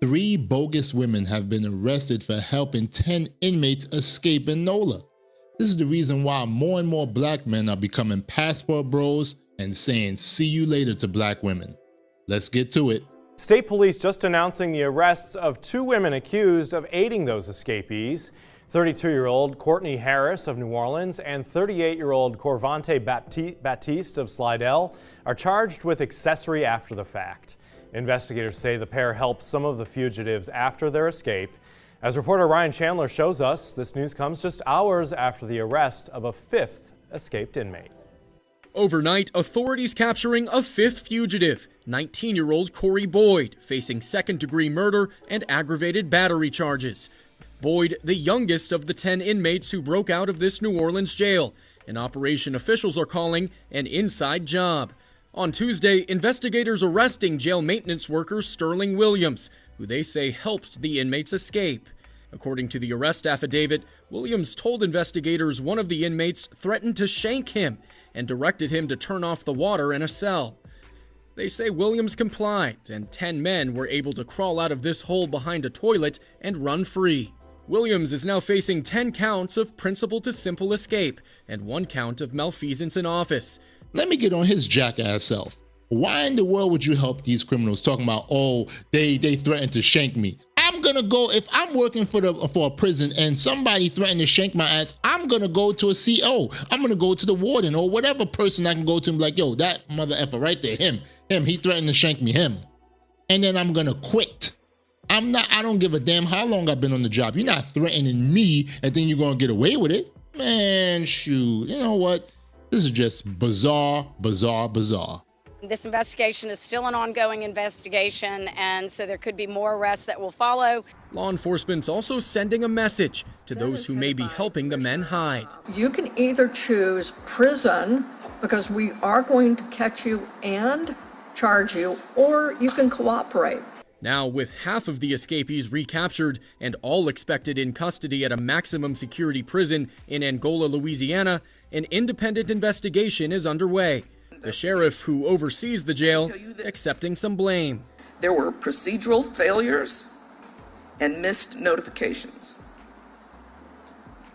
3 bogus women have been arrested for helping 10 inmates escape in NOLA. This is the reason why more and more black men are becoming passport bros and saying see you later to black women. Let's get to it. State police just announcing the arrests of 2 women accused of aiding those escapees. 32-year-old Courtney Harris of New Orleans and 38-year-old Corvante Baptiste of Slidell are charged with accessory after the fact. Investigators say the pair helped some of the fugitives after their escape. As reporter Ryan Chandler shows us, this news comes just hours after the arrest of a 5th escaped inmate. Overnight, authorities capturing a 5th fugitive, 19-year-old Corey Boyd, facing second-degree murder and aggravated battery charges. Boyd, the youngest of the 10 inmates who broke out of this New Orleans jail, an operation officials are calling an inside job. On Tuesday, investigators arresting jail maintenance worker Sterling Williams, who they say helped the inmates escape. According to the arrest affidavit, Williams told investigators one of the inmates threatened to shank him and directed him to turn off the water in a cell. They say Williams complied, and 10 men were able to crawl out of this hole behind a toilet and run free. Williams is now facing 10 counts of principal to simple escape and 1 count of malfeasance in office. Let me get on his jackass self. Why in the world would you help these criminals talking about, oh, they threatened to shank me? I'm gonna go, if I'm working for a prison and somebody threatened to shank my ass, I'm gonna go to a CO. I'm gonna go to the warden or whatever person I can go to and be like, yo, that mother effer right there, him, he threatened to shank me, him. And then I'm gonna quit. I don't give a damn how long I've been on the job. You're not threatening me and then you're gonna get away with it. Man, shoot, you know what? This is just bizarre, bizarre, bizarre. This investigation is still an ongoing investigation, and so there could be more arrests that will follow. Law enforcement's also sending a message to those who may be helping the men hide. You can either choose prison, because we are going to catch you and charge you, or you can cooperate. Now, with half of the escapees recaptured and all expected in custody at a maximum security prison in Angola, Louisiana, an independent investigation is underway. The sheriff who oversees the jail accepting some blame. There were procedural failures and missed notifications,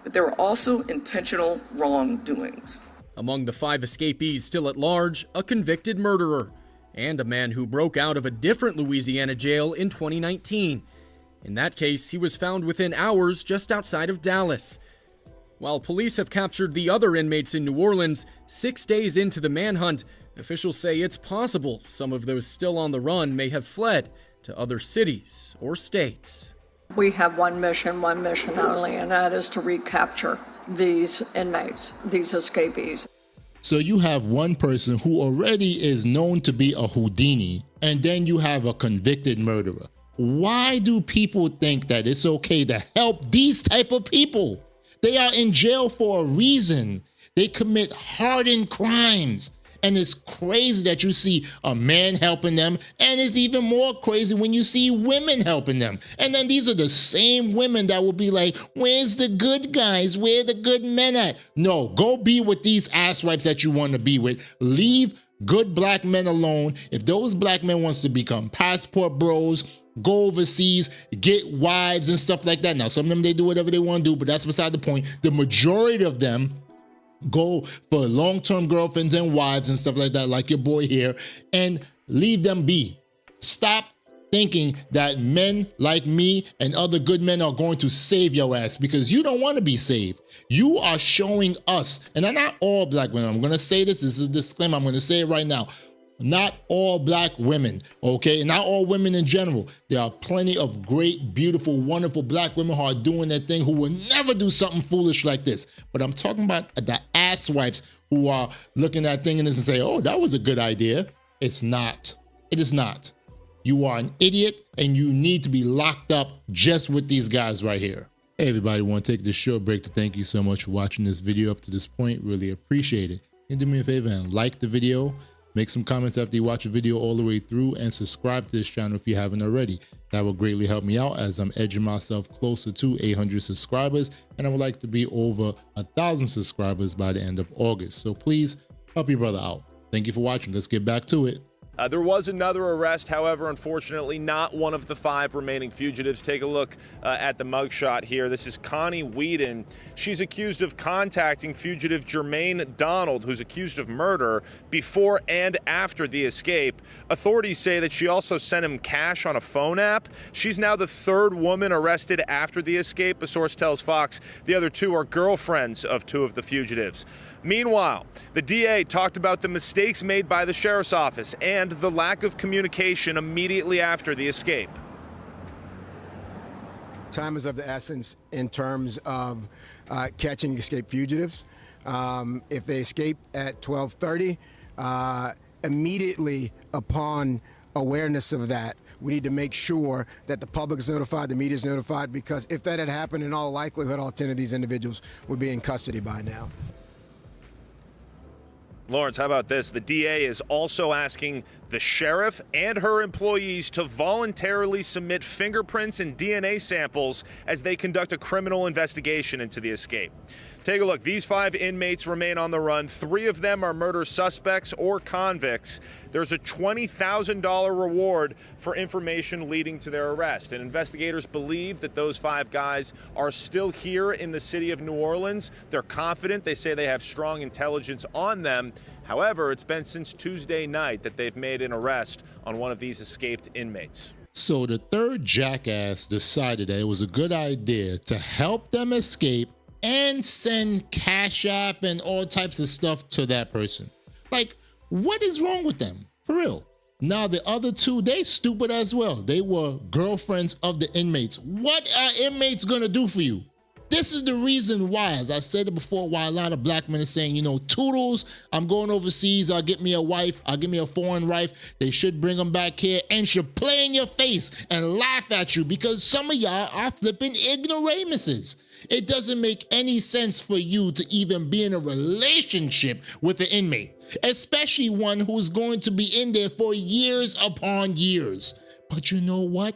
but there were also intentional wrongdoings. Among the 5 escapees still at large, a convicted murderer and a man who broke out of a different Louisiana jail in 2019. In that case, he was found within hours just outside of Dallas. While police have captured the other inmates in New Orleans, 6 days into the manhunt, officials say it's possible some of those still on the run may have fled to other cities or states. We have one mission only, and that is to recapture these inmates, these escapees. So you have one person who already is known to be a Houdini, and then you have a convicted murderer. Why do people think that it's okay to help these type of people? They are in jail for a reason. They commit hardened crimes. And it's crazy that you see a man helping them, and it's even more crazy when you see women helping them. And then these are the same women that will be like, where's the good guys? Where the good men at? No, go be with these asswipes that you want to be with. Leave good black men alone. If those black men wants to become passport bros, go overseas, get wives and stuff like that. Now, some of them, they do whatever they want to do, but that's beside the point. The majority of them go for long-term girlfriends and wives and stuff like that, like your boy here, and leave them be. Stop thinking that men like me and other good men are going to save your ass, because you don't want to be saved. You are showing us, and I'm not all black women. I'm going to say this is a disclaimer. I'm going to say it right now. Not all black women, okay? Not all women in general. There are plenty of great, beautiful, wonderful black women who are doing their thing, who will never do something foolish like this. But I'm talking about the asswipes who are looking at things and say, oh, that was a good idea. It's not. It is not. You are an idiot, and you need to be locked up just with these guys right here. Hey, everybody, want to take this short break to thank you so much for watching this video up to this point. Really appreciate it. And do me a favor and like the video. Make some comments after you watch the video all the way through, and subscribe to this channel if you haven't already. That will greatly help me out as I'm edging myself closer to 800 subscribers, and I would like to be over 1,000 subscribers by the end of August. So please help your brother out. Thank you for watching. Let's get back to it. There was another arrest, however, unfortunately, not one of the 5 remaining fugitives. Take a look at the mugshot here. This is Connie Whedon. She's accused of contacting fugitive Jermaine Donald, who's accused of murder, before and after the escape. Authorities say that she also sent him cash on a phone app. She's now the 3rd woman arrested after the escape. A source tells Fox the other 2 are girlfriends of 2 of the fugitives. Meanwhile, the DA talked about the mistakes made by the sheriff's office and the lack of communication immediately after the escape. Time is of the essence in terms of catching escaped fugitives. If they escape at 12:30, immediately upon awareness of that, we need to make sure that the public is notified, the media is notified, because if that had happened, in all likelihood, all 10 of these individuals would be in custody by now. Lawrence, how about this? The DA is also asking the sheriff and her employees to voluntarily submit fingerprints and DNA samples as they conduct a criminal investigation into the escape. Take a look. These 5 inmates remain on the run. 3 of them are murder suspects or convicts. There's a $20,000 reward for information leading to their arrest. And investigators believe that those 5 guys are still here in the city of New Orleans. They're confident. They say they have strong intelligence on them. However, it's been since Tuesday night that they've made an arrest on one of these escaped inmates. So the 3rd jackass decided that it was a good idea to help them escape and send Cash App and all types of stuff to that person. Like, what is wrong with them? For real. Now, the other 2, they stupid as well. They were girlfriends of the inmates. What are inmates gonna do for you? This is the reason why, as I said it before, why a lot of black men are saying, you know, toodles, I'm going overseas, I'll get me a wife, I'll get me a foreign wife, they should bring them back here and should play in your face and laugh at you because some of y'all are flipping ignoramuses. It doesn't make any sense for you to even be in a relationship with an inmate, especially one who's going to be in there for years upon years. But you know what?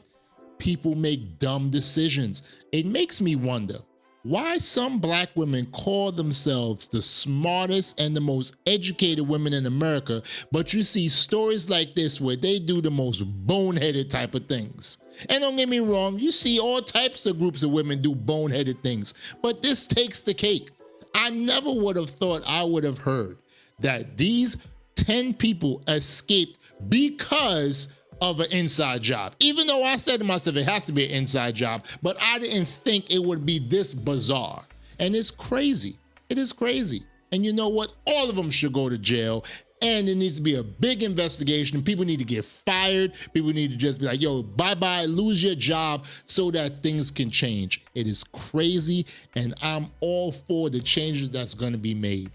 People make dumb decisions. It makes me wonder why some black women call themselves the smartest and the most educated women in America, but you see stories like this where they do the most boneheaded type of things. And don't get me wrong, you see all types of groups of women do boneheaded things, but this takes the cake. I never would have thought I would have heard that these 10 people escaped because of an inside job. Even though I said to myself, it has to be an inside job, but I didn't think it would be this bizarre. And it's crazy. It is crazy. And you know what? All of them should go to jail. And it needs to be a big investigation. People need to get fired. People need to just be like, yo, bye-bye, lose your job so that things can change. It is crazy, and I'm all for the changes that's going to be made.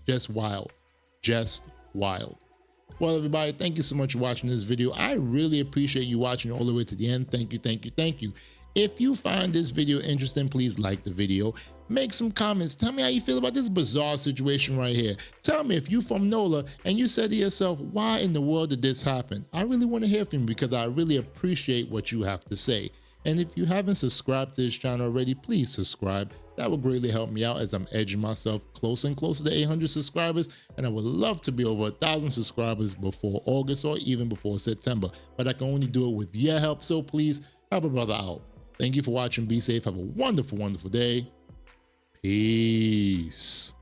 Just wild. Just wild. Well, everybody, thank you so much for watching this video. I really appreciate you watching all the way to the end. Thank you, thank you, thank you. If you find this video interesting, please like the video. Make some comments. Tell me how you feel about this bizarre situation right here. Tell me if you're from NOLA and you said to yourself, why in the world did this happen? I really want to hear from you because I really appreciate what you have to say. And if you haven't subscribed to this channel already, please subscribe. That would greatly help me out as I'm edging myself closer and closer to 800 subscribers. And I would love to be over 1,000 subscribers before August or even before September. But I can only do it with your help. So please help a brother out. Thank you for watching. Be safe. Have a wonderful, wonderful day. Peace.